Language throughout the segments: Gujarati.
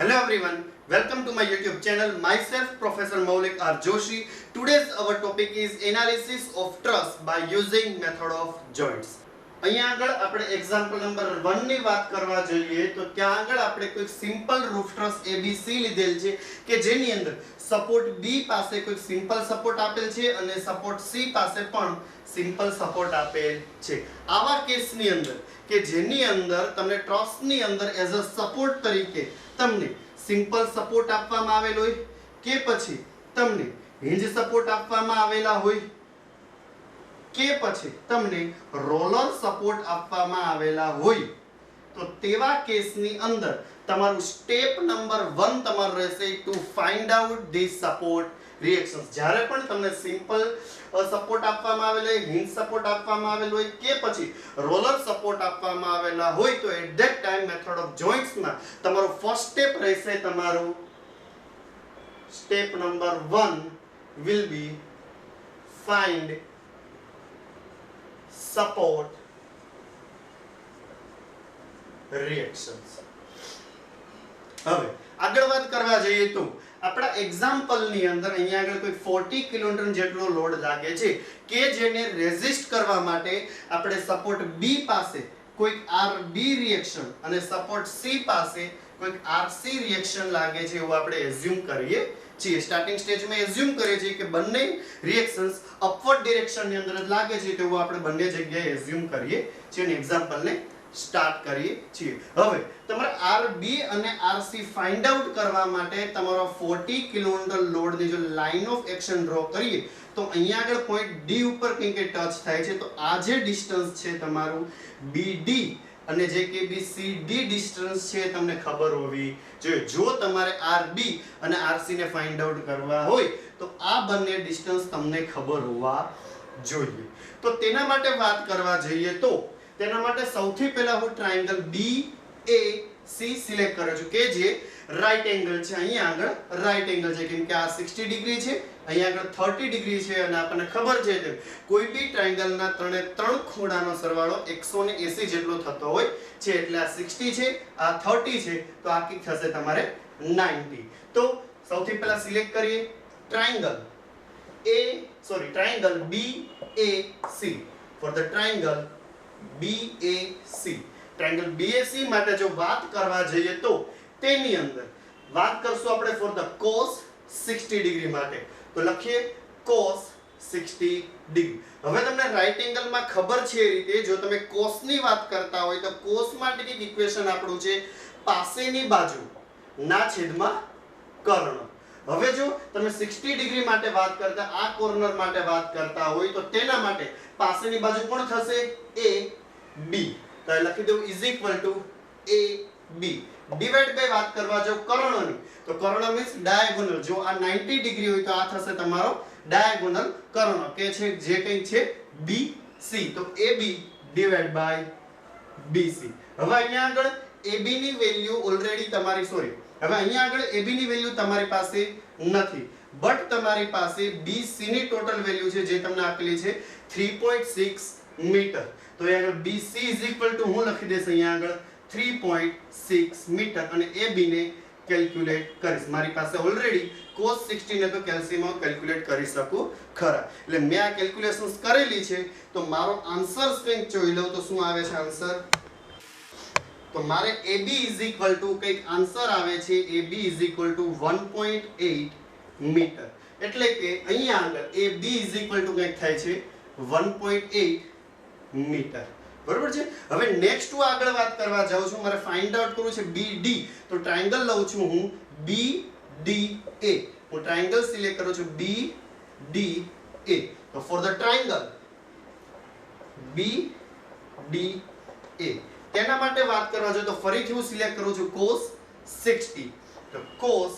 Hello everyone, welcome to my YouTube channel. Myself Professor Maulik R. Joshi. Today's our topic is analysis of truss by using method of joints. અહીંયા આગળ આપણે એક્ઝામ્પલ નંબર 1 ની વાત કરવા જોઈએ તો ત્યાં આગળ આપણે કોઈ સિમ્પલ રૂફ ટ્રસ ABC લીધેલ છે કે જેની અંદર સપોર્ટ B પાસે કોઈ સિમ્પલ સપોર્ટ આપેલ છે અને સપોર્ટ C પાસે પણ સિમ્પલ સપોર્ટ આપેલ છે. આવા કેસની અંદર કે જેની અંદર તમને ટ્રસની અંદર એઝ અ સપોર્ટ તરીકે તમને સિમ્પલ સપોર્ટ આપવામાં આવેલ હોય કે પછી તમને હિંજ સપોર્ટ આપવામાં આવેલા હોય કે પછી તમને રોલર સપોર્ટ આપવામાં આવેલા હોય તો તેવા કેસની અંદર તમારું સ્ટેપ નંબર 1 તમારું રહેશે to find out the support reactions. જ્યારે પણ તમને સિમ્પલ સપોર્ટ આપવામાં આવેલો હોય, હિંજ સપોર્ટ આપવામાં આવેલો હોય કે પછી રોલર સપોર્ટ આપવામાં આવેલા હોય તો at that time method of joints માં તમારું ફર્સ્ટ સ્ટેપ રહેશે, તમારું step number 1 will be find support reactions. હવે આગળ વાત કરવા જઈએ તો આપણા એક્ઝામ્પલ ની અંદર અહીંયા આગળ કોઈ 40 કિલોન્યુટન જેટલો લોડ લાગે છે કે જેને રેઝિસ્ટ કરવા માટે આપણે સપોર્ટ B પાસે કોઈક RB રિએક્શન અને સપોર્ટ C પાસે કોઈક RC રિએક્શન લાગે છે એવું આપણે એઝ્યુમ કરીએ છીએ. સ્ટાર્ટિંગ સ્ટેજમાં એઝ્યુમ કરીએ છીએ કે બંને રિએક્શન્સ અપવર્ડ ડિરેક્શનની અંદર જ લાગે છે તેવું આપણે બંને જગ્યાએ એઝ્યુમ કરીએ છીએ અને એક્ઝામ્પલને સ્ટાર્ટ કરીએ છીએ. હવે તમારે RB અને RC ફાઇન્ડ આઉટ કરવા માટે તમારો 40 કિલોન્યુટન લોડની જો લાઇન ઓફ એક્શન ડ્રો કરીએ તો અહીંયા આગળ પોઈન્ટ D ઉપર કંઈક ટચ થાય છે તો આ જે ડિસ્ટન્સ છે તમારું BD અને જે કે BCD ડિસ્ટન્સ છે તમને ખબર હોવી જોઈએ. જો તમારે RB અને RC ને ફાઇન્ડ આઉટ કરવા હોય તો આ બંને ડિસ્ટન્સ તમને ખબર હોવા જોઈએ. તો તેના માટે વાત કરવા જઈએ તો તેના માટે સૌથી પહેલા હું ટ્રાયેંગલ BAC સિલેક્ટ કરું છું કે જે રાઈટ એંગલ છે. અહીંયા આગળ રાઈટ એંગલ છે કેમ કે આ 60 ડિગ્રી છે, અહીંયા આગળ 30 ડિગ્રી છે અને આપણને ખબર છે કે કોઈ બી ટ્રાયેંગલના ત્રણ ખૂણાનો સરવાળો 180 જેટલો થતો હોય છે. એટલે આ 60 છે, આ 30 છે તો આ કી થશે તમારે 90. તો સૌથી પહેલા સિલેક્ટ કરીએ triangle BAC. For the triangle BAC, triangle BAC માટે જો વાત કરવા જઈએ તો તેની અંદર વાત કરશું આપણે ફોર ધ cos 60 ડિગ્રી માટે તો લખીએ cos 60 ડિગ્રી. હવે તમને રાઈટ એંગલમાં ખબર છે એ રીતે જો તમે cos ની વાત કરતા હોય તો cos માટે એક ઇક્વેશન આપણું છે પાસેની બાજુ ના છેદમાં કર્ણ. હવે જો તમે 60 ડિગ્રી માટે વાત કરતા આ કોર્નર માટે વાત કરતા હોય તો તેના માટે પાસેની બાજુ કોણ થશે AB. તો લખી દઉં is equal to AB divide by વાત કરવા જો કર્ણની તો કર્ણ મીન્સ ડાયાગોનલ. જો આ 90 ડિગ્રી હોય તો આ થશે તમારો ડાયાગોનલ કર્ણ કે છે જે કંઈ છે BC. તો AB ડિવાઇડ બાય BC. હવે અહીંયા આગળ AB ની વેલ્યુ ઓલરેડી તમારી હવે અહીંયા આગળ AB ની વેલ્યુ તમારી પાસે નથી બટ તમારી પાસે BC ની ટોટલ વેલ્યુ છે જે તમને આપેલી છે 3.6 મીટર. તો અહીંયા આગળ BC હું લખી દઈશ અહીંયા આગળ 3.6 મીટર અને AB ને કેલ્ક્યુલેટ કરીશ. મારી પાસે ઓલરેડી cos 60 ને તો કેલ્સીમાં કેલ્ક્યુલેટ કરી શકું ખરા એટલે મેં આ કેલ્ક્યુલેશન્સ કરેલી છે. તો મારો આન્સર કંઈક જોઈ લઉં તો શું આવે છે આન્સર. તો મારે AB કંઈક આન્સર આવે છે AB 1.8 મીટર. એટલે કે અહીંયા આગળ AB કંઈક થાય છે 1.8 મીટર. બરોબર છે. હવે નેક્સ્ટ હું આગળ વાત કરવા જાઉં છું. મારે ફાઇન્ડ આઉટ કરવું છે BD. તો ટ્રાયેંગલ લઉં છું હું BDA. હું ટ્રાયેંગલ સિલેક્ટ કરું છું BDA. તો ફોર ધ ટ્રાયેંગલ BDA તેના માટે વાત કરવા જોઈએ તો ફરીથી હું સિલેક્ટ કરું છું cos 60. તો cos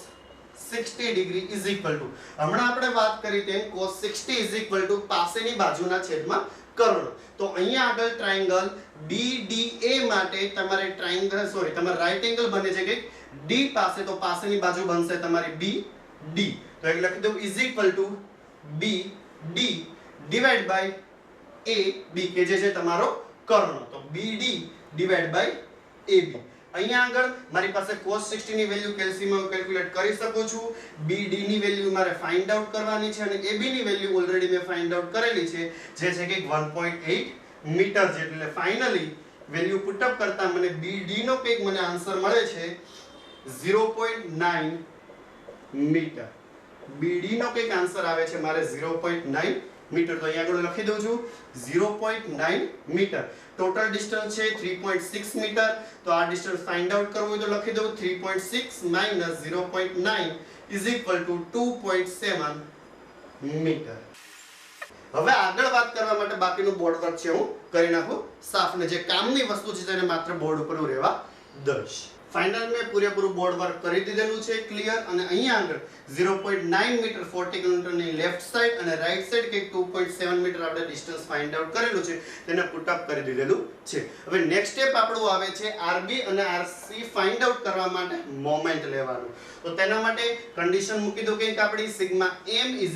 60 degree is equal two હમણાં આપણે વાત કરી તેમ cos 60 ઇઝ ઇક્વલ ટુ પાસેની બાજુના છેદમાં કર્ણ. તો અહીંયા આગળ ટ્રાયેંગલ BDA માટે તમારે તમારે રાઈટ એંગલ બને છે કે D પાસે તો પાસેની બાજુ બનશે તમારી BD. તો એક લખી દઉં is equal to BD divide by AB કે જે છે તમારો કર્ણ. તો BD ડિવાઇડ બાય AB અહીંયા આગળ મારી પાસે cos 60 ની વેલ્યુ કેલ્સીમાં કેલ્ક્યુલેટ કરી શકું છું, BD ની વેલ્યુ મારે ફાઇન્ડ આઉટ કરવાની છે અને AB ની વેલ્યુ ઓલરેડી મેં ફાઇન્ડ આઉટ કરેલી છે જે છે કે 1.8 મીટર જેટલી. એટલે ફાઇનલી વેલ્યુ પુટ અપ કરતા મને BD નો કંઈક મને આન્સર મળે છે 0.9 મીટર. BD નો કંઈક આન્સર આવે છે મારે 0.9 મીટર. તો અહીંયા આગળ લખી દઉં છું 0.9 મીટર. ટોટલ ડિસ્ટન્સ છે 3.6 મીટર. તો આ ડિસ્ટન્સ ફાઇન્ડ આઉટ કરવું હોય તો લખી દઉં 3.6 - 0.9 = 2.7 મીટર. હવે આગળ વાત કરવા માટે બાકીનું બોર્ડ વર્ક છે હું કરી નાખું સાફ, ને જે કામની વસ્તુ છે તેને માત્ર બોર્ડ ઉપર રહેવા દઈશ. ફાઇનલ મેં પૂરેપૂરું બોર્ડ વર્ક કરી દીધેલું છે ક્લિયર. અને અહીંયા આગળ 0.9 મીટર 40 કિલોમીટરની લેફ્ટ સાઈડ અને રાઈટ સાઈડ કે 2.7 મીટર આપણે ડિસ્ટન્સ ફાઇન્ડ આઉટ કરેલું છે તેને પુટ અપ કરી દીધેલું છે. હવે નેક્સ્ટ સ્ટેપ આપણું આવે છે RB અને RC ફાઇન્ડ આઉટ કરવા માટે મોમેન્ટ લેવાનું. તો તેના માટે કન્ડિશન મૂકી દો કે આપણી સિગ્મા m =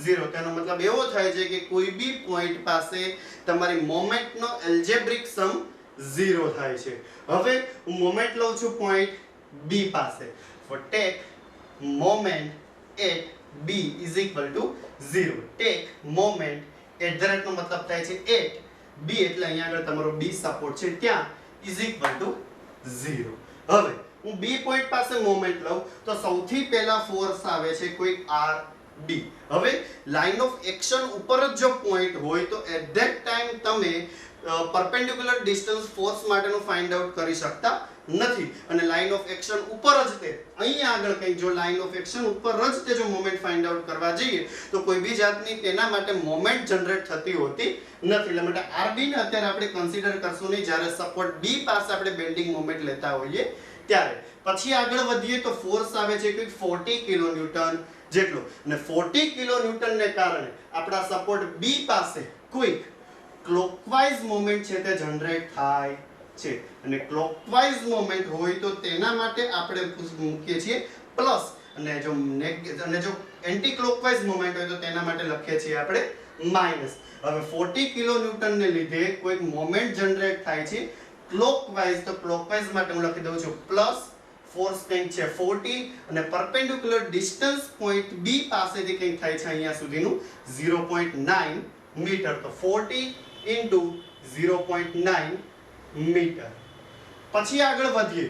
0. તેનો મતલબ એવો થાય છે કે કોઈ બી પોઈન્ટ પાસે તમારી મોમેન્ટનો એલ્જેબ્રિક સમ 0 થાય છે. હવે હું મોમેન્ટ લઉં છું પોઈન્ટ B પાસે. for take moment at B = 0. take moment at the rate નો મતલબ થાય છે at B એટલે અહીંયા આગળ તમારો B સપોર્ટ છે ત્યાં = 0. હવે હું B પોઈન્ટ પાસે મોમેન્ટ લઉં તો સૌથી પહેલા ફોર્સ આવે છે કોઈ RB. હવે લાઇન ઓફ એક્શન ઉપર જ જો પોઈન્ટ હોય તો એટ ધેટ ટાઈમ તમે પરપેન્ડિક્યુલર ડિસ્ટન્સ ફોર્સ માટેનું ફાઇન્ડ આઉટ કરી શકતા નથી. અને લાઇન ઓફ એક્શન ઉપર જ તે અહીંયા આગળ કંઈક જો લાઇન ઓફ એક્શન ઉપર જ તે જો મોમેન્ટ ફાઇન્ડ આઉટ કરવા જઈએ તો કોઈ બી જાતની તેના માટે મોમેન્ટ જનરેટ થતી હોતી નથી. એટલે માટે RB ને અત્યારે આપણે કન્સિડર કરશું નહીં જ્યારે સપોર્ટ B પાસે આપણે બેન્ડિંગ મોમેન્ટ લેતા હોઈએ ત્યારે. પછી આગળ વધીએ તો ફોર્સ આવે છે કંઈક 40 કિલોન્યુટન જેટલો. અને 40 કિલોન્યુટનને કારણે આપણા સપોર્ટ B પાસે કોઈક ક્લોકવાઇઝ મોમેન્ટ છે તે જનરેટ થાય છે. અને ક્લોકવાઇઝ મોમેન્ટ હોય તો તેના માટે આપણે મૂકીએ છીએ પ્લસ, અને જો એન્ટી ક્લોકવાઇઝ મોમેન્ટ હોય તો તેના માટે લખીએ છીએ આપણે માઈનસ. હવે 40 કિલોન્યુટન ને લીધે કોઈક મોમેન્ટ જનરેટ થાય છે ક્લોકવાઇઝ, તો ક્લોકવાઇઝ માટે હું લખી દઉં છું પ્લસ. ફોર્સ કંઈક છે 40 અને પરપેન્ડિક્યુલર ડિસ્ટન્સ પોઈન્ટ B પાસેથી કંઈક થાય છે અહીંયા સુધીનું 0.9 મીટર. તો 40 × 0.9 મીટર. પછી આગળ વધીએ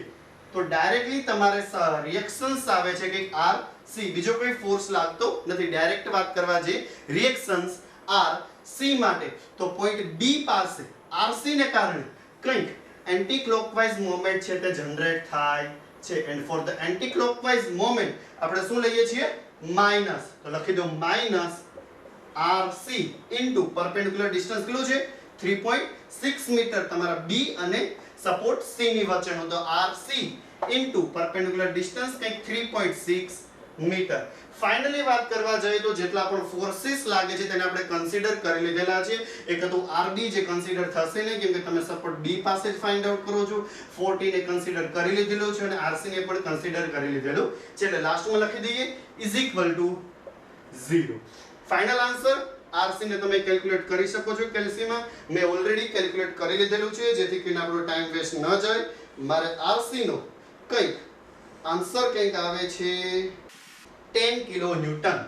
તો ડાયરેક્ટલી તમારે રિએક્શન્સ આવે છે કે RC, બીજો કોઈ ફોર્સ લાગતો નથી. ડાયરેક્ટ વાત કરવા જે રિએક્શન્સ RC માટે તો પોઈન્ટ B પાસે RC ને કારણે કંઈક એન્ટી ક્લોકવાઇઝ મોમેન્ટ છે તે જનરેટ થાય છે. And for the anti clockwise moment આપણે શું લઈએ છીએ માઈનસ. તો લખી દો minus RC into perpendicular distance કેટલું છે 3.6 મીટર તમારા B અને સપોર્ટ C ની વચ્ચેનો. તો RC ઇન્ટુ પરપેન્ડિક્યુલર ડિસ્ટન્સ કંઈક 3.6 મીટર. ફાઇનલી વાત કરવા જઈએ તો જેટલા પણ ફોર્સિસ લાગે છે તેને આપણે કન્સિડર કરી લીધેલા છે. એક હતું RB જે કન્સિડર થશે નહીં કેમ કે તમે સપોર્ટ B પાસે જ ફાઇન્ડ આઉટ કરો છો. 40 ને કન્સિડર કરી લીધેલું છે અને RC ને પણ કન્સિડર કરી લીધેલું છે. એટલે લાસ્ટમાં લખી દઈએ = 0. ફાઇનલ આન્સર RC ને તમે કેલ્ક્યુલેટ કરી શકો છો કેલ્સીમાં. મેં ઓલરેડી કેલ્ક્યુલેટ કરી લીધેલું છે જેથી કરીને આપણો ટાઈમ વેસ્ટ ન જાય. મારે RC નો કંઈક આન્સર કંઈક આવે છે 10 કિલોન્યુટન.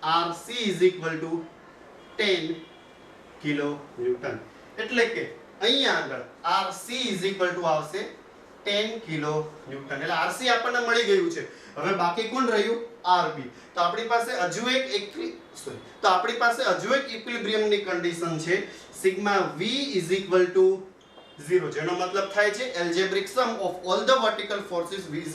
RC = 10 kilonewton. એટલે કે અહીંયા આગળ RC = આવશે 10 કિલોન્યુટન. એટલે RC આપણને મળી ગયું છે. હવે બાકી કોણ રહ્યું RB. તો આપણી પાસે હજુ એક ઇક્વિલિબ્રિયમની કન્ડિશન છે સિગ્મા V = 0 જેનો મતલબ થાય છે algebraic sum of all the vertical forces V =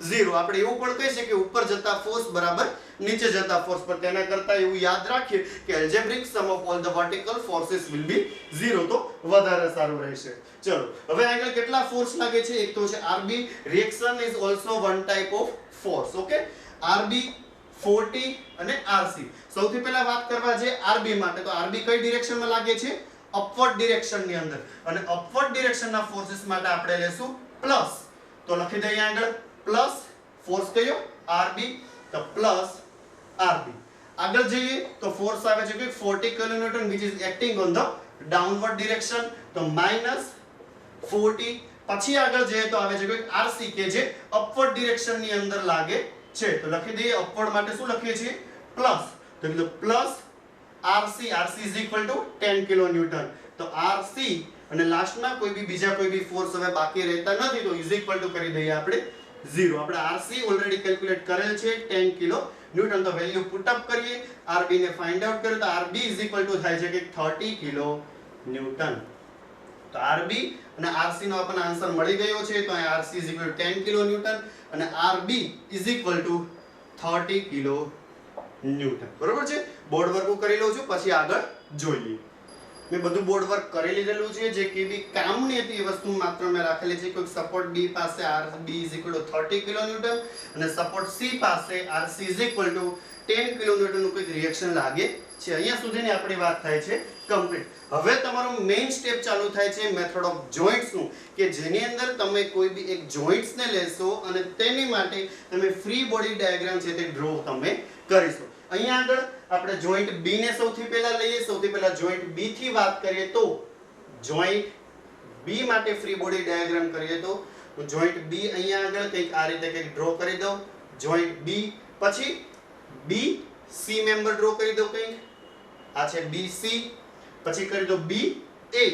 0. આપણે એવું પણ કહી શકીએ કે ઉપર જતા ફોર્સ બરાબર નીચે જતા ફોર્સ, પર તેના કરતા એવું યાદ રાખીએ કે algebraic sum of all the vertical forces will be 0 તો વધારે સારું રહેશે. ચલો હવે આગળ કેટલા ફોર્સ લાગે છે. એક તો છે RB. Reaction is also one type of force. Okay, RB 40 અને RC. સૌથી પહેલા વાત કરવા છે RB માટે તો RB કઈ ડિરેક્શનમાં લાગે છે અપવર્ડ ડિરેક્શનની અંદર. અને અપવર્ડ ડિરેક્શનના ફોર્સિસ માટે આપણે લેશું પ્લસ. તો લખી દઈએ આગળ પ્લસ ફોર્સ કયો RB, તો પ્લસ RB. આગળ જઈએ તો ફોર્સ આવે છે કે 40 kilonewton which is acting on the downward direction. તો minus 40 પછી આગળ જઈએ તો આવે છે કોઈ RC કે જે અપવર્ડ ડિરેક્શન ની અંદર લાગે છે. તો લખી દઈએ અપવર્ડ માટે શું લખીએ છીએ પ્લસ. તો કીધું plus RC, RC is equal to 10 kilonewton. તો RC અને લાસ્ટમાં કોઈ બી બીજા કોઈ બી ફોર્સ હવે બાકી રહેતા નથી તો is equal to કરી દઈએ આપણે 0. આપણે RC ઓલરેડી કેલ્ક્યુલેટ કરેલ છે 10 કિલોન્યુટન. તો વેલ્યુ પુટ અપ કરીએ, RB ને ફાઇન્ડ આઉટ કરીએ તો RB is equal to થાય છે કે 30 કિલોન્યુટન. તો RB અને RC નો આપણને આન્સર મળી ગયો છે. તો અહીં RC is equal to 10 kilonewton અને RB is equal to 30 kilonewton. બરોબર છે. બોર્ડ વર્ક કરી લઉં છું પછી આગળ જોઈએ. મેં બધું બોર્ડ વર્ક કરી લીધેલું છે. જે કે બી કામની હતી એ વસ્તુ માત્ર મેં રાખેલી છે. કોઈ સપોર્ટ B પાસે RB is equal to 30 kilonewton અને સપોર્ટ C પાસે RC is equal to 10 kilonewton નું કોઈ રિએક્શન લાગે છે. અહીંયા સુધીની આપણી વાત થાય છે કમ્પ્લીટ. હવે તમારું મેઇન સ્ટેપ ચાલુ થાય છે મેથડ ઓફ જોઇન્ટ્સ નું, કે જેની અંદર તમે કોઈ બી એક જોઇન્ટ્સ ને લેશો અને તેની માટે તમે ફ્રી બોડી ડાયાગ્રામ છે તે ડ્રો તમે કરીશો. અહીંયા આગળ આપણે જોઈન્ટ B ને સૌથી પહેલા લઈએ. સૌથી પહેલા જોઈન્ટ B થી વાત કરીએ તો જોઈન્ટ B માટે ફ્રી બોડી ડાયાગ્રામ કરીએ તો જોઈન્ટ B અહીંયા આગળ કંઈક આ રીતે કંઈક ડ્રો કરી દો. જોઈન્ટ B પછી B C મેમ્બર ડ્રો કરી દો કંઈક. આ છે BC. પછી કરી દો BA.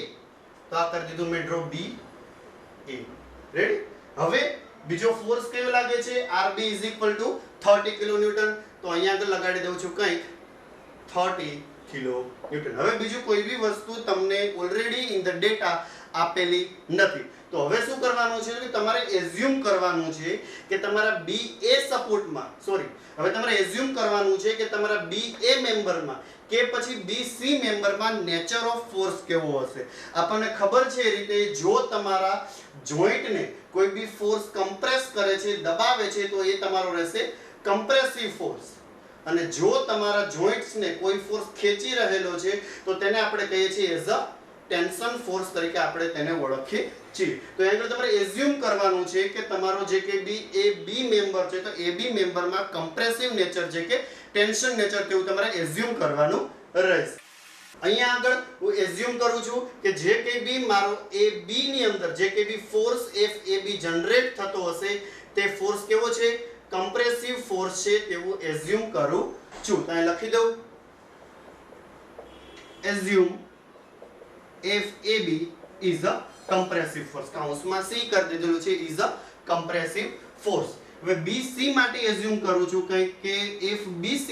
તો આ કરી દીધું મેં ડ્રો BA. રેડી. હવે બીજો ફોર્સ કયો લાગે છે RB is equal to 30 kilonewton. તો અહીંયા આગળ લગાડી દઉં છું કંઈક 30 કિલોન્યુટન. હવે બીજું કોઈ બી વસ્તુ તમને ઓલરેડી ઇન ધ ડેટા આપેલી નથી. તો હવે શું કરવાનું છે કે તમારે એઝ્યુમ કરવાનું છે કે તમારા BA સપોર્ટમાં હવે તમારે એઝ્યુમ કરવાનું છે કે તમારા BA મેમ્બરમાં કે પછી BC મેમ્બરમાં નેચર ઓફ ફોર્સ કેવો હશે. આપણને ખબર છે એ રીતે જો તમારા જોઈન્ટને કોઈ બી ફોર્સ કમ્પ્રેસ કરે છે, દબાવે છે તો એ તમારો રહેશે કમ્પ્રેસિવ ફોર્સ. અને જો તમારા જોઈન્ટ્સને કોઈ ફોર્સ ખેંચી રહેલો છે તો તેને આપણે કહીએ છીએ એઝ અ ટેન્શન ફોર્સ તરીકે આપણે તેને ઓળખીએ છીએ. તો અહીં તમારે એઝ્યુમ કરવાનું છે કે તમારો જે કે AB મેમ્બર છે તો AB મેમ્બરમાં કમ્પ્રેસિવ નેચર છે કે ટેન્શન નેચર તેવું તમારે એઝ્યુમ કરવાનું રહેશે. અહીંયા આગળ હું એઝ્યુમ કરું છું કે જે કે બી મારો AB ની અંદર જે કે બી ફોર્સ FAB જનરેટ થતો હશે તે ફોર્સ કેવો છે કમ્પ્રેસિવ ફોર્સ છે તેવું એઝ્યુમ કરું છું. તો અહીં લખી દઉં assume FAB is a compressive force. કૌંસમાં C કરી દીધેલું છે is a compressive force. હવે BC માટે એઝ્યુમ કરું છું કંઈક કે FBC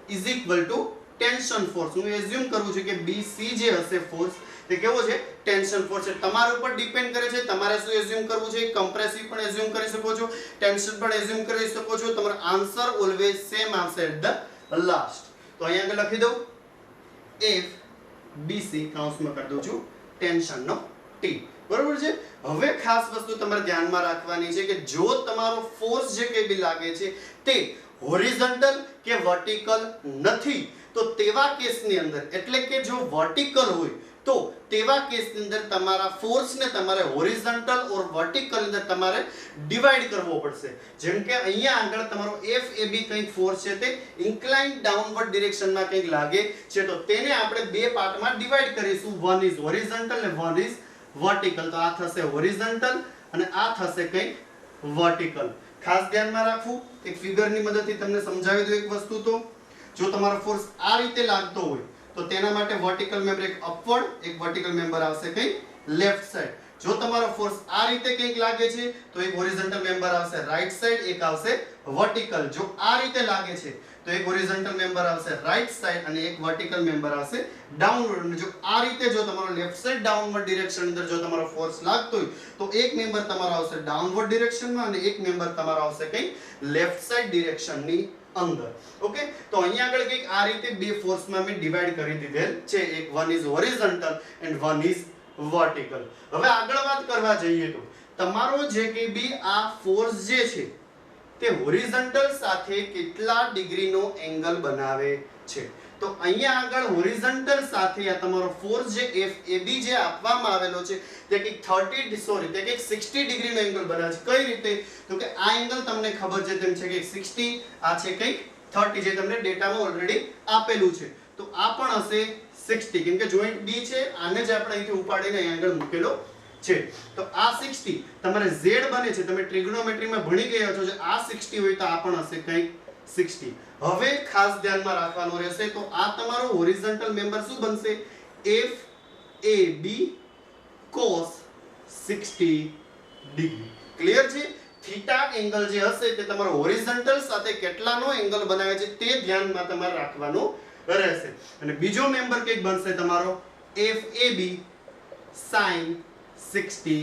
is equal to tension force. હું એઝ્યુમ કરું છું કે BC જે હશે ફોર્સ તે કેવો છે ટેન્શન ફોર્સ છે. તમારા ઉપર ડિપેન્ડ કરે છે તમારે શું એઝ્યુમ કરવું છે. કમ્પ્રેસિવ પણ એઝ્યુમ કરી શકો છો, ટેન્શન પણ એઝ્યુમ કરી શકો છો. તમારો આન્સર ઓલવેઝ સેમ આવશે એટ ધ લાસ્ટ. તો અહીંયા આગળ લખી દઉં FBC કૌંસમાં કરી દઉં છું ટેન્શન નો T. બરોબર છે. હવે ખાસ વસ્તુ તમારે ધ્યાનમાં રાખવાની છે કે જો તમારો ફોર્સ જે કે બી લાગે છે તે હોરિઝોન્ટલ કે વર્ટિકલ નથી તો તેવા કેસની અંદર એટલે કે જો વર્ટિકલ હોય તો તેવા કેસની અંદર તમારા ફોર્સને તમારે હોરિઝોન્ટલ ઓર વર્ટિકલ અંદર તમારે ડિવાઈડ કરવો પડશે. જેમ કે અહીંયા આગળ તમારો FAB કંઈક ફોર્સ છે તે ઇન્ક્લાઇન્ડ ડાઉનવર્ડ ડિરેક્શનમાં કંઈક લાગે છે તો તેને આપણે બે પાર્ટમાં ડિવાઈડ કરીશું. વન ઇઝ હોરિઝોન્ટલ અને વન ઇઝ વર્ટિકલ. તો આ થશે હોરિઝોન્ટલ અને આ થશે કંઈક વર્ટિકલ. ખાસ ધ્યાનમાં રાખવું એક ફિગરની મદદથી તમને સમજાવી દઉં એક વસ્તુ. તો જો તમારો ફોર્સ આ રીતે લાગતો હોય તો તેના માટે વર્ટિકલ મેમ્બર એક અપવર્ડ એક વર્ટિકલ મેમ્બર આવશે કંઈક લેફ્ટ સાઈડ. જો તમારો ફોર્સ આ રીતે કંઈક લાગે છે તો એક હોરિઝોન્ટલ મેમ્બર આવશે રાઈટ સાઈડ, એક આવશે વર્ટિકલ. જો આ રીતે લાગે છે તો એક હોરિઝોન્ટલ મેમ્બર આવશે રાઈટ સાઈડ અને એક વર્ટિકલ મેમ્બર આવશે ડાઉનવર્ડ. અને જો આ રીતે જો તમારો લેફ્ટ સાઈડ ડાઉનવર્ડ ડિરેક્શન અંદર જો તમારો ફોર્સ લાગતો હોય તો એક મેમ્બર તમારો આવશે ડાઉનવર્ડ ડિરેક્શનમાં અને એક મેમ્બર તમારો આવશે કંઈક લેફ્ટ સાઈડ ડિરેક્શનની અંદર. ઓકે. તો અહીંયા આગળ કંઈક આ રીતે બે ફોર્સમાં મેં ડિવાઈડ કરી દીધેલ છે. એક one is horizontal and one is vertical. હવે આગળ વાત કરવા જઈએ તો તમારો જે કે બી આ ફોર્સ જે છે તે હોરિઝોન્ટલ સાથે કેટલા ડિગ્રીનો એંગલ બનાવે છે. તો અહીંયા આગળ હોરિઝોન્ટલ સાથે આ તમારો ફોર્સ જે FAB જે આપવામાં આવેલો છે તે કંઈક 60 ડિગ્રીનો એંગલ બનાવે છે. કઈ રીતે? તો કે આ એંગલ તમને ખબર છે તેમ છે કે 60, આ છે કંઈક 30 જે તમને ડેટામાં ઓલરેડી આપેલું છે. તો આ પણ હશે 60 કેમ કે જોઈન્ટ B છે આને જ આપણે અહીંથી ઉપાડીને અહીં આગળ મૂકેલો છે. તો આ 60 તમારે z બને છે, તમે ટ્રિગ્નોમેટ્રીમાં ભણી ગયા છો, જે આ 60 હોય તો આ પણ હશે કંઈક 60. હવે ખાસ ધ્યાનમાં રાખવાનું રહેશે, તો આ તમારો હોરિઝોન્ટલ મેમ્બર શું બનશે? FAB cos 60 degree. ક્લિયર છે? થીટા એંગલ જે હશે તે તમારો હોરિઝોન્ટલ સાથે કેટલાનો એંગલ બનાવે છે તે ધ્યાનમાં તમારે રાખવાનું રહેશે. અને બીજો મેમ્બર કઈક બનશે તમારો FAB sin 60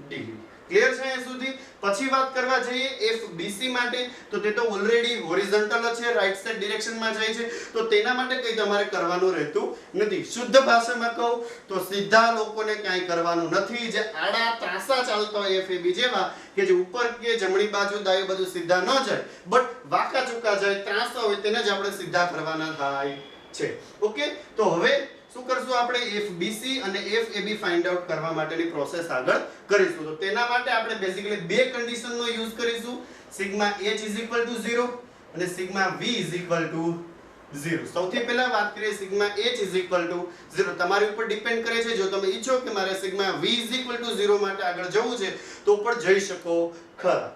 ડિગ્રી. ક્લિયર છે અહીંયા સુધી? પછી વાત કરવા જઈએ FBC માટે, તો તે તો ઓલરેડી હોરિઝોન્ટલ છે, રાઈટ સાઈડ ડિરેક્શનમાં જાય છે, તો તેના માટે કંઈ તમારે કરવાનું રહેતું નથી. શુદ્ધ ભાષામાં કહું તો સીધા લોકોને કાંઈ કરવાનું નથી. જે આડા ત્રાંસા ચાલતા હોય FAB જેવા, કે જે ઉપર કે જમણી બાજુ ડાબી બાજુ સીધા ન જાય, બટ વાંકા ચૂકા જાય, ત્રાંસા હોય, તેને જ આપણે સીધા કરવાના થાય છે. ઓકે, તો હવે શું કરશું આપણે? FBC અને FAB ફાઇન્ડ આઉટ કરવા માટેની પ્રોસેસ આગળ કરીશું. તો તેના માટે આપણે બેઝિકલી બે કન્ડિશનનો યુઝ કરીશું, સિગ્મા h 0 અને સિગ્મા v 0. સૌથી પહેલા વાત કરીએ સિગ્મા h 0. તમારી ઉપર ડિપેન્ડ કરે છે, જો તમે ઈચ્છો કે મારે સિગ્મા v 0 માટે આગળ જવું છે તો પણ જઈ શકો ખરા.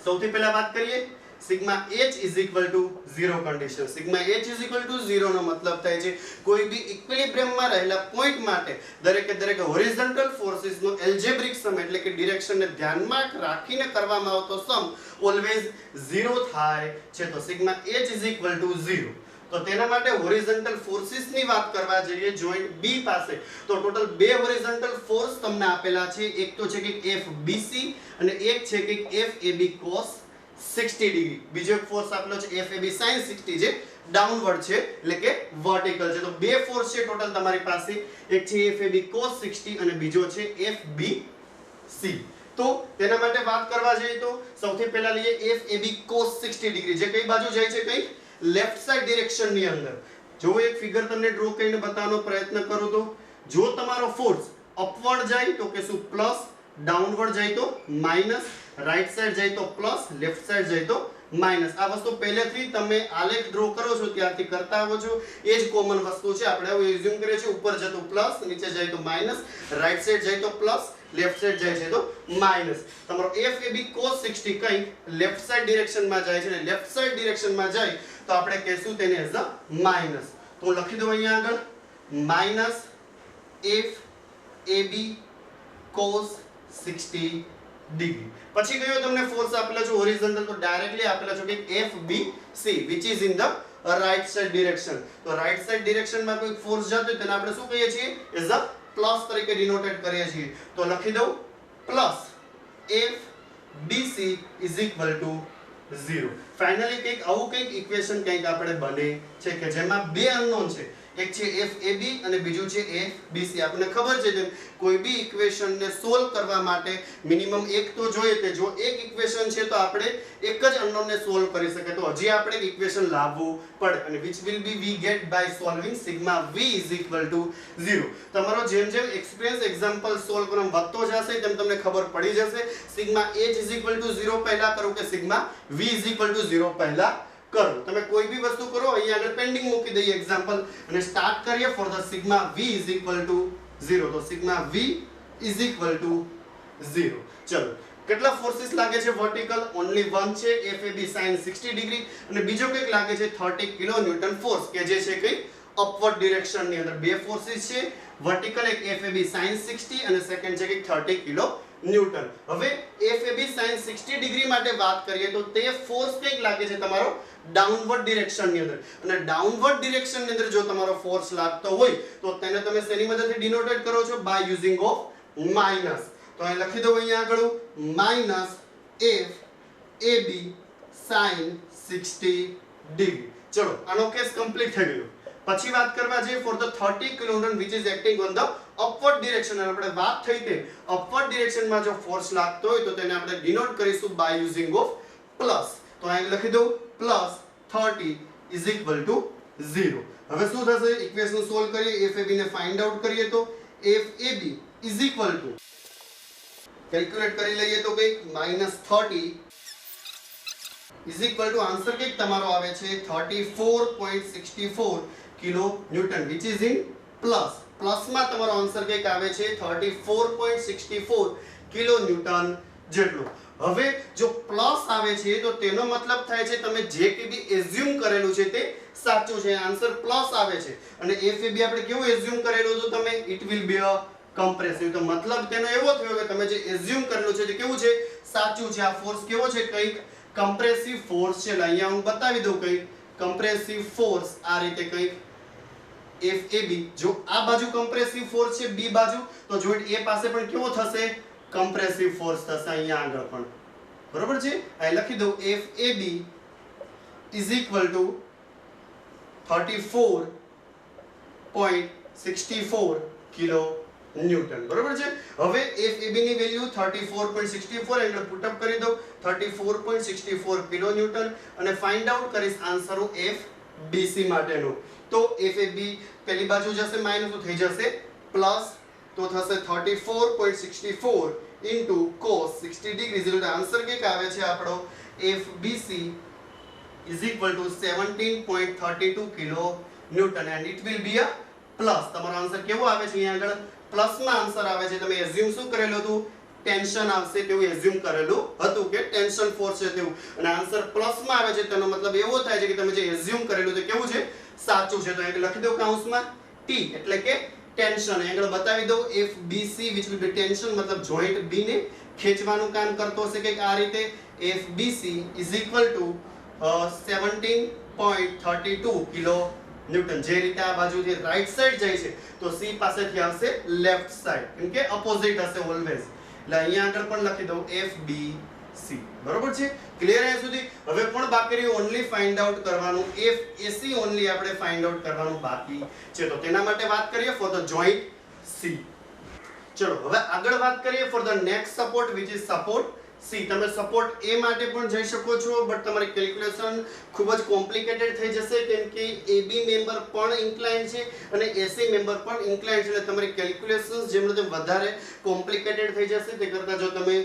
સૌથી પહેલા વાત કરીએ sigma h 0 condition. Sigma h 0 નો મતલબ થાય છે કોઈ બી ઇક્વિલિબ્રિયમમાં રહેલા પોઈન્ટ માટે દરેકે દરેક હોરિઝોન્ટલ ફોર્સિસનો એલ્જેબ્રિક સમ એટલે કે ડિરેક્શનને ધ્યાનમાં રાખીને કરવામાં આવતો સમ ઓલવેઝ 0 થાય છે. તો સિગ્મા h 0. તો તેના માટે હોરિઝોન્ટલ ફોર્સિસની વાત કરવા જઈએ જોઈન્ટ B પાસે, તો ટોટલ બે હોરિઝોન્ટલ ફોર્સ તમને આપેલા છે. એક તો છે કે FBC અને એક છે કે FAB cos 60 ડિગ્રી. બીજો એક ફોર્સ આપેલો છે FAB sin 60 જે ડાઉનવર્ડ છે એટલે કે વર્ટિકલ છે. તો બે ફોર્સ છે ટોટલ તમારી પાસે, એક છે FAB cos 60 અને બીજો છે FBC. તો તેના માટે વાત કરવા જઈએ તો સૌથી પહેલા લઈએ FAB cos 60 ડિગ્રી, જે કઈ બાજુ જાય છે? કઈ લેફ્ટ સાઈડ ડિરેક્શન ની અંદર. જો એક ફિગર તમને ડ્રો કરીને બતાવવાનો પ્રયત્ન કરું તો જો તમારો ફોર્સ અપવર્ડ જાય તો કે શું પ્લસ, ડાઉનવર્ડ જાય તો માઈનસ, રાઈટ સાઈડ જાય તો પ્લસ, લેફ્ટ સાઈડ જાય તો માઈનસ. આ વસ્તુ પહેલેથી તમે આલેખ ડ્રો કરો છો ત્યારથી કરતા આવો છો, એ જ કોમન વસ્તુ છે. આપણે હવે એઝ્યુમ કરીએ છીએ ઉપર જતું પ્લસ, નીચે જાય તો માઈનસ, રાઈટ સાઈડ જાય તો પ્લસ, લેફ્ટ સાઈડ જાય છે તો માઈનસ. તમારો FAB cos 60 કંઈક લેફ્ટ સાઈડ ડિરેક્શનમાં જાય છે અને લેફ્ટ સાઈડ ડિરેક્શનમાં જાય તો આપણે કહેશું તેને એઝ અ માઈનસ. તો હું લખી દઉં અહીંયા આગળ માઈનસ FAB cos 60 ડિગ્રી. પછી કયો તમને ફોર્સ આપેલા છે હોરિઝોન્ટલ, તો ડાયરેક્ટલી આપેલા છે કે FBC which is in the right side direction. તો રાઈટ સાઈડ ડિરેક્શનમાં કોઈ ફોર્સ જતો હોય તેને આપણે શું કહીએ છીએ? એઝ અ પ્લસ તરીકે ડિનોટેડ કરીએ છીએ. તો લખી દઉં plus FBC is equal to 0. Finally કંઈક આવું કંઈક ઇક્વેશન કંઈક આપણે બને છે કે જેમાં બે અનનોન છે, એક છે FAB અને બીજું છે FBC. આપણને ખબર છે તેમ કોઈ બી ઇક્વેશનને સોલ્વ કરવા માટે મિનિમમ એક તો જોઈએ, તે જો એક ઇક્વેશન છે તો આપણે એક જ અનનોનને સોલ્વ કરી શકે, તો હજી આપણે એક ઇક્વેશન લાવવું પડે, અને which will be we get by solving sigma v is equal to 0. તમારો જેમ જેમ એક્સપિરિયન્સ એક્ઝામ્પલ સોલ્વ કરવાનો વધતો જશે તેમ તમને ખબર પડી જશે sigma h is equal to 0 પહેલા કરો કે sigma v is equal to 0 પહેલા કરો. તમે કોઈ બી વસ્તુ કરો, અહીંયા આગળ પેન્ડિંગ મૂકી દઈએ એક્ઝામ્પલ અને સ્ટાર્ટ કરીએ for the sigma v is equal to 0. તો sigma v is equal to 0. ચલો, કેટલા ફોર્સિસ લાગે છે વર્ટિકલ? ઓન્લી વન છે FAB sin 60 ડિગ્રી, અને બીજો કંઈક લાગે છે 30 કિલો ન્યૂટન ફોર્સ કે જે છે કંઈક અપવર્ડ ડિરેક્શન ની અંદર. બે ફોર્સિસ છે વર્ટિકલ, એક FAB sin 60 અને સેકન્ડ છે કંઈક 30 કિલો ન્યૂટન. હવે FAB sin 60 ડિગ્રી માટે વાત કરીએ તો તે ફોર્સ કંઈક લાગે છે તમારો ડાઉનવર્ડ ડિરેક્શન ની અંદર, અને ડાઉનવર્ડ ડિરેક્શન ની અંદર જો તમારો ફોર્સ લાગતો હોય તો તેને તમે શેની મદદથી ડિનોટેડ કરો છો? By using of minus. તો અહીં લખી દઉં અહીંયા આગળ માઈનસ FAB sin 60 ડિગ્રી. ચલો, આનો કેસ કમ્પ્લીટ થઈ ગયો. પછી વાત કરવા જઈએ for the 30 kilonewton which is acting on the upward direction. આપણે વાત થઈ તે અપવર્ડ ડિરેક્શનમાં જો ફોર્સ લાગતો હોય તો તેને આપણે ડિનોટ કરીશું બાય યુઝિંગ ઓફ પ્લસ. તો અહીં લખી દઉં પ્લસ 30 is equal to 0. હવે શું થશે? ઇક્વેશન સોલ્વ કરીએ, FAB ને ફાઇન્ડ આઉટ કરીએ તો FAB is equal to calculate કરી લઈએ તો કંઈક -30 is equal to આન્સર કંઈક તમારો આવે છે 34.64 kilo newton which is in plus પ્લસમાં તમારો આન્સર કંઈક આવે છે 34.64 કિલો ન્યૂટન જેટલું. હવે જો પ્લસ આવે છે તો તેનો મતલબ થાય છે તમે જે કે બી એઝ્યુમ કરેલું છે તે સાચું છે. આન્સર પ્લસ આવે છે અને FAB આપણે કેવું એઝ્યુમ કરેલું હતું તમે it will be a compressive. તો મતલબ તેનો એવો થયો કે તમે જે એઝ્યુમ કરેલું છે તે કેવું છે સાચું છે. આ ફોર્સ કેવો છે કંઈક કમ્પ્રેસિવ ફોર્સ છે. અહીંયા હું બતાવી દઉં કંઈક કમ્પ્રેસિવ ફોર્સ આ રીતે કંઈક FAB. જો આ બાજુ કમ્પ્રેસિવ ફોર્સ છે B બાજુ તો જોઈન્ટ A પાસે પણ કેવો થશે કમ્પ્રેસિવ ફોર્સ થશે અહીંયા આગળ પણ. બરોબર છે. અહીં લખી દઉં FAB is equal to 34.64 kilo newton. બરોબર છે. હવે FAB ની વેલ્યુ 34.64 એટલે પુટ અપ કરી દઉં 34.64 કિલો ન્યૂટન અને ફાઇન્ડ આઉટ કરીશ આન્સર FBC માટેનો. તો FAB પેલી બાજુ જશે માઈનસ તો થઈ જશે પ્લસ તો થશે 34.64 into cos 60 degrees એટલે આન્સર કેક આવે છે આપણો FBC is equal to 17.32 kilo newton and it will be a plus. તમારો આન્સર કેવો આવે છે અહીંયા આગળ પ્લસમાં આન્સર આવે છે. તમે એઝ્યુમ શું કરેલું હતું ટેન્શન આવશે તેવું એઝ્યુમ કરેલું હતું કે ટેન્શન ફોર્સ છે તેવું અને આન્સર પ્લસમાં આવે છે તેનો મતલબ એવો થાય છે કે તમે જે એઝ્યુમ કરેલું તે કેવું છે સાચું છે. તો અહીં લખી દો કૌંસમાં T એટલે કે ટેન્શન. આગળ બતાવી દઉં FBC which will be tension મતલબ જોઈન્ટ B ને ખેંચવાનું કામ કરતો હશે કે આ રીતે FBC is equal to 17.32 kilo newton. જે રીતે આ બાજુથી રાઈટ સાઈડ જાય છે તો C પાસેથી આવશે લેફ્ટ સાઈડ કેમ કે ઓપોઝિટ હશે ઓલવેઝ. એટલે અહીંયા આગળ પણ લખી દઉં FBC. બરોબર છે. ક્લિયર અહીંયા સુધી. હવે પણ બાકી રહ્યું ઓન્લી ફાઇન્ડ આઉટ કરવાનું FAC ઓન્લી આપણે ફાઇન્ડ આઉટ કરવાનું બાકી છે. તો તેના માટે વાત કરીએ ફોર ધ જોઈન્ટ C. ચલો હવે આગળ વાત કરીએ for the next support which is support C. તમે સપોર્ટ A માટે પણ જઈ શકો છો બટ તમારી કેલ્ક્યુલેશન ખૂબ જ કોમ્પ્લિકેટેડ થઈ જશે કેમ કે AB મેમ્બર પણ ઇન્ક્લાઇન્ડ છે અને AC મેમ્બર પણ ઇન્ક્લાઇન્ડ છે એટલે તમારી કેલ્ક્યુલેશન્સ જેમ તેમ વધારે કોમ્પ્લિકેટેડ થઈ જશે. તે કરતાં જો તમે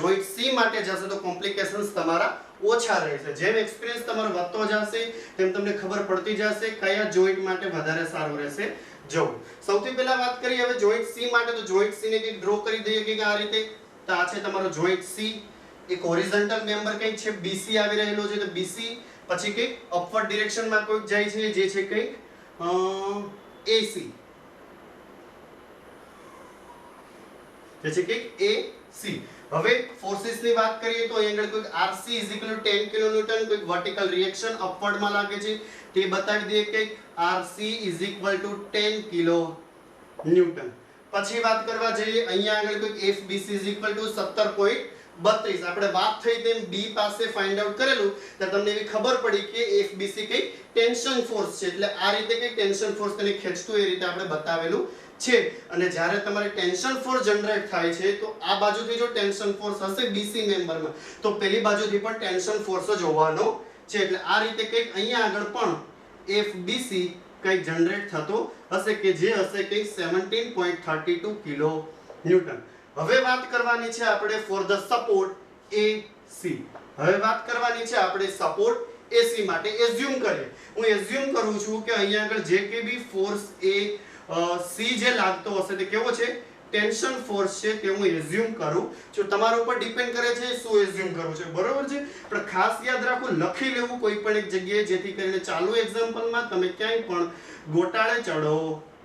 જોઈન્ટ C માટે જશો તો કોમ્પ્લિકેશન્સ તમારા ઓછા રહેશે. જેમ એક્સપિરિયન્સ તમારો વધતો જશે તેમ તમને ખબર પડતી જશે કયા જોઈન્ટ માટે વધારે સારું રહેશે જવું. સૌથી પહેલા વાત કરીએ હવે જોઈન્ટ C માટે તો જોઈન્ટ C ને કંઈક ડ્રો કરી દઈએ કે આ રીતે. તો આ છે તમારો જોઈન્ટ C. એક હોરિઝોન્ટલ મેમ્બર કંઈક છે BC આવી રહેલો છે તો BC પછી કંઈક અપવર્ડ ડિરેક્શનમાં કોઈક જાય છે જે છે કંઈક AC જે છે કંઈક AC. હવે ફોર્સિસ ની વાત કરીએ તો અહીં આગળ કોઈક RC is equal to 10 kilo newton કોઈક વર્ટિકલ રિએક્શન અપવર્ડ માં લાગે છે તે બતાવી દઈએ કે RC is equal to 10 kilo newton. પછી વાત કરવા જઈએ અહીંયા આગળ કોઈક FBC is equal to 17.32. આપણે વાત થઈ તેમ B પાસે ફાઇન્ડ આઉટ કરેલું તો તમને એવી ખબર પડી કે FBC કઈ ટેન્શન ફોર્સ છે એટલે આ રીતે કઈ ટેન્શન ફોર્સ તેને ખેંચતું એ રીતે આપણે બતાવેલું છે. અને જ્યારે તમારે ટેન્શન ફોર્સ જનરેટ થાય છે તો આ બાજુથી જો ટેન્શન ફોર્સ હશે BC મેમ્બરમાં તો પેલી બાજુથી પણ ટેન્શન ફોર્સ જ હોવાનો છે. એટલે આ રીતે કંઈક અહીંયા આગળ પણ FBC કંઈક જનરેટ થતો હશે કે જે હશે કંઈક 17.32 કિલો ન્યૂટન. હવે વાત કરવાની છે આપણે ફોર ધ સપોર્ટ AC. હવે વાત કરવાની છે આપણે સપોર્ટ AC માટે. એઝ્યુમ કરીએ હું એઝ્યુમ કરું છું કે અહીંયા આગળ જે કે બી ફોર્સ C જે લાગતો હશે તે કેવો છે ટેન્શન ફોર્સ છે તે હું એઝ્યુમ કરું છું. તમારા ઉપર ડિપેન્ડ કરે છે શું એઝ્યુમ કરવું છે. બરોબર છે. પણ ખાસ યાદ રાખો લખી લેવું કોઈ પણ એક જગ્યાએ જેથી કરીને ચાલુ એક્ઝામ્પલમાં તમે ક્યાંય પણ ગોટાળે ચડો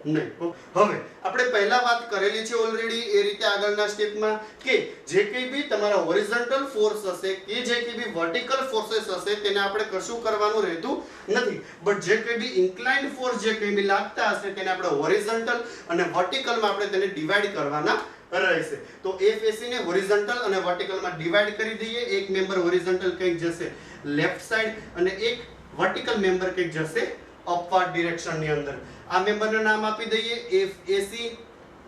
નહીં. હવે આપણે પહેલા વાત કરેલી છે ઓલરેડી એ રીતે આગળના સ્ટેપમાં કે જે કંઈ બી તમારા હોરિઝોન્ટલ ફોર્સ હશે કે જે કંઈ બી વર્ટિકલ ફોર્सेस હશે તેને આપણે કશું કરવાનું રહેતું નથી બટ જે કંઈ બી ઇન્ક્લાઇન્ડ ફોર્સ જે કંઈ બી લાગતા હશે તેને આપણે હોરિઝોન્ટલ અને વર્ટિકલમાં આપણે તેને ડિવાઈડ કરવાના રહેશે. તો FAC ને હોરિઝોન્ટલ અને વર્ટિકલમાં ડિવાઈડ કરી દઈએ. એક મેમ્બર હોરિઝોન્ટલ કંઈક જશે લેફ્ટ સાઈડ અને એક વર્ટિકલ મેમ્બર કંઈક જશે અપવર્ડ ડિરેક્શનની અંદર. આ મેમ્બરનું નામ આપી દઈએ FAC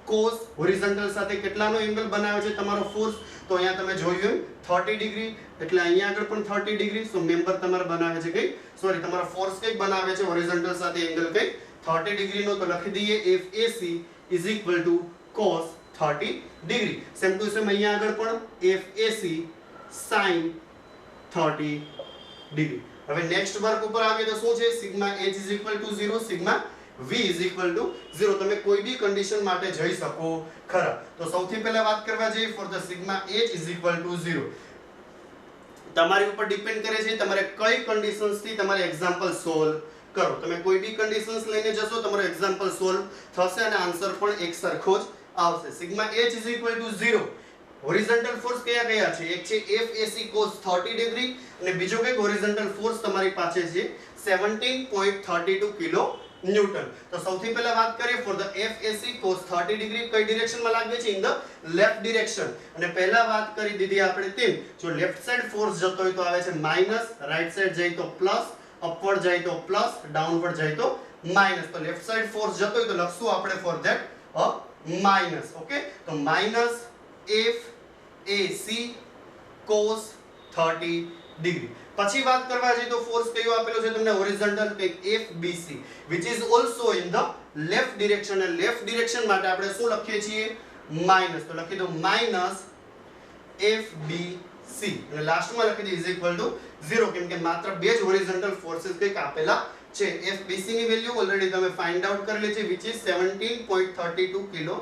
cos હોરિઝોન્ટલ સાથે કેટલાનો એંગલ બનાવે છે તમારો ફોર્સ તો અહીંયા તમે જોયું 30 ડિગ્રી એટલે અહીંયા આગળ પણ 30 ડિગ્રી. સો મેમ્બર તમારો બનાવે છે કઈ સોરી તમારો ફોર્સ કઈ બનાવે છે હોરિઝોન્ટલ સાથે એંગલ કઈ 30 ડિગ્રીનો. તો લખી દઈએ FAC is equal to cos 30 degree. Same to same અહીંયા આગળ પણ FAC sin 30 ડિગ્રી. હવે નેક્સ્ટ વર્ક ઉપર આવીએ તો શું છે sigma H is equal to 0 sigma v = 0 તમે કોઈ બી કન્ડિશન માટે જઈ શકો ખરા તો સૌથી પહેલા વાત કરવા જઈએ ફોર ધ સિગ્મા h = 0 તમારી ઉપર ડિપેન્ડ કરે છે તમારે કઈ કન્ડિશન્સ થી તમારે એક્ઝામ્પલ સોલ્વ કરો તમે કોઈ બી કન્ડિશન્સ લઈને જશો તમારો એક્ઝામ્પલ સોલ્વ થશે અને આન્સર પણ એક સરખો જ આવશે સિગ્મા h = 0 હોરિઝોન્ટલ ફોર્સ કયા કયા છે એક છે FAC cos 30 ડિગ્રી અને બીજો કઈક હોરિઝોન્ટલ ફોર્સ તમારી પાસે છે 17.32 કિલો ન્યૂટન તો સૌથી પહેલા વાત કરીએ for the FAC cos 30 degree કઈ ડિરેક્શનમાં લાગે છે ઇન ધ લેફ્ટ ડિરેક્શન અને પહેલા વાત કરી દીધી આપણે તેમ જો લેફ્ટ સાઈડ ફોર્સ જતો હોય તો આવે છે માઈનસ રાઈટ સાઈડ જાય તો પ્લસ અપવર્ડ જાય તો પ્લસ ડાઉનવર્ડ જાય તો માઈનસ તો લેફ્ટ સાઈડ ફોર્સ જતો હોય તો લખશું આપણે for that a minus okay તો માઈનસ FAC cos 30 ડિગ્રી પછી વાત કરવા જઈએ તો ફોર્સ કયો આપેલો છે તમને હોરિઝોન્ટલ કંઈક FBC which is also in the left direction અને લેફ્ટ ડિરેક્શન માટે આપણે શું લખીએ છીએ માઈનસ તો લખી દો માઈનસ FBC અને લાસ્ટમાં લખી દો ઇઝ ઇક્વલ ટુ 0 કેમ કે માત્ર બે જ હોરિઝોન્ટલ ફોર્सेस કંઈક આપેલા છે FBC ની વેલ્યુ ઓલરેડી તમે ફાઇન્ડ આઉટ કરેલી છે which is 17.32 kilo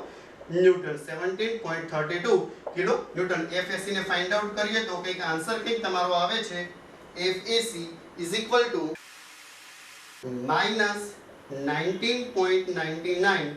newton 17.32 kilo newton FAC ને ફાઇન્ડ આઉટ કરીએ તો કંઈક આન્સર કંઈક તમારો આવે છે FAC is equal to -19.99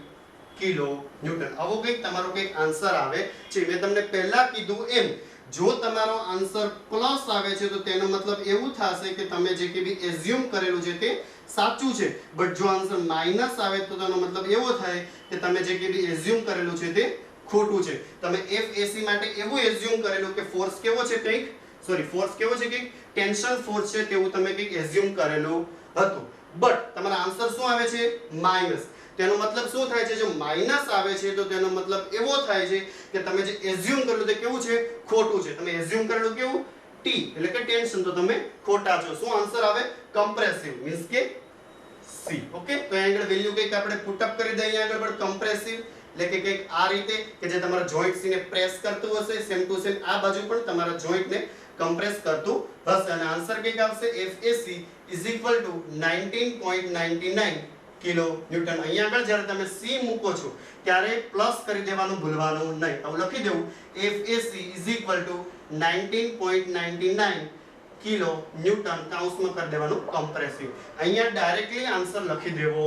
kilo newton આવો કંઈક તમારો કંઈક આન્સર આવે છે મેં તમને પહેલા કીધું એમ જો તમારો આન્સર પ્લસ આવે છે તો તેનો મતલબ એવું થશે કે તમે જે કે બી એઝ્યુમ કરેલું છે તે સાચું છે બટ જો આન્સર માઈનસ આવે તો તેનો મતલબ એવો થાય કે તમે જે કે બી એઝ્યુમ કરેલું છે તે ખોટું છે તમે FAC માટે એવું એઝ્યુમ કરેલું કે ફોર્સ કેવો છે કંઈક ફોર્સ કેવો છે કે ટેન્શન ફોર્સ છે તેવું તમે કંઈક એઝ્યુમ કરેલું હતું બટ તમારો આન્સર શું આવે છે માઈનસ તેનો મતલબ શું થાય છે જો માઈનસ આવે છે તો તેનો મતલબ એવો થાય છે કે તમે જે એઝ્યુમ કરેલું તે કેવું છે ખોટું છે તમે એઝ્યુમ કરેલું કેવું T એટલે કે ટેન્શન તો તમે ખોટા છો શું આન્સર આવે કમ્પ્રેસિવ મીન્સ કે C ઓકે તો અહીં આગળ વેલ્યુ કંઈક આપણે પુટ અપ કરી દઈએ અહીં આગળ પણ કમ્પ્રેસિવ એટલે કે કંઈક આ રીતે કે જે તમારા જોઈન્ટ્સ ને પ્રેસ કરતું હશે સેમ ટુ સેમ આ બાજુ પણ તમારા જોઈન્ટ ને કમ્પ્રેસ કરતું હશે અને આન્સર કંઈક આવશે FAC is equal to 19.99 kilo newton અહીંયા આગળ જ્યારે તમે C મૂકો છો ત્યારે પ્લસ કરી દેવાનું ભૂલવાનું નહીં તો લખી દેવું FAC is equal to 19.99 kilo newton કાઉન્સમાં કરી દેવાનું કમ્પ્રેસિવ અહીંયા ડાયરેક્ટલી આન્સર લખી દેવો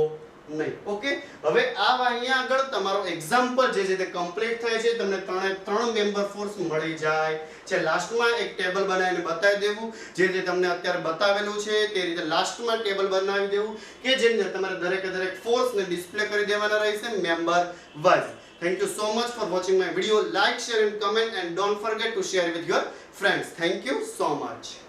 નહીં ઓકે હવે આ અહીંયા આગળ તમારો એક્ઝામ્પલ જે છે તે કમ્પ્લીટ થાય છે તમને ત્રણ મેમ્બર ફોર્સ મળી જાય છે લાસ્ટમાં એક ટેબલ બનાવીને બતાવી દેવું જે તમને અત્યારે બતાવેલું છે તે રીતે લાસ્ટમાં ટેબલ બનાવી દેવું કે જેને તમારે દરેક ફોર્સને ડિસ્પ્લે કરી દેવાના રહેશે member wise Thank you so much for watching my video. Like, share and comment and don't forget to share with your friends. Thank you so much.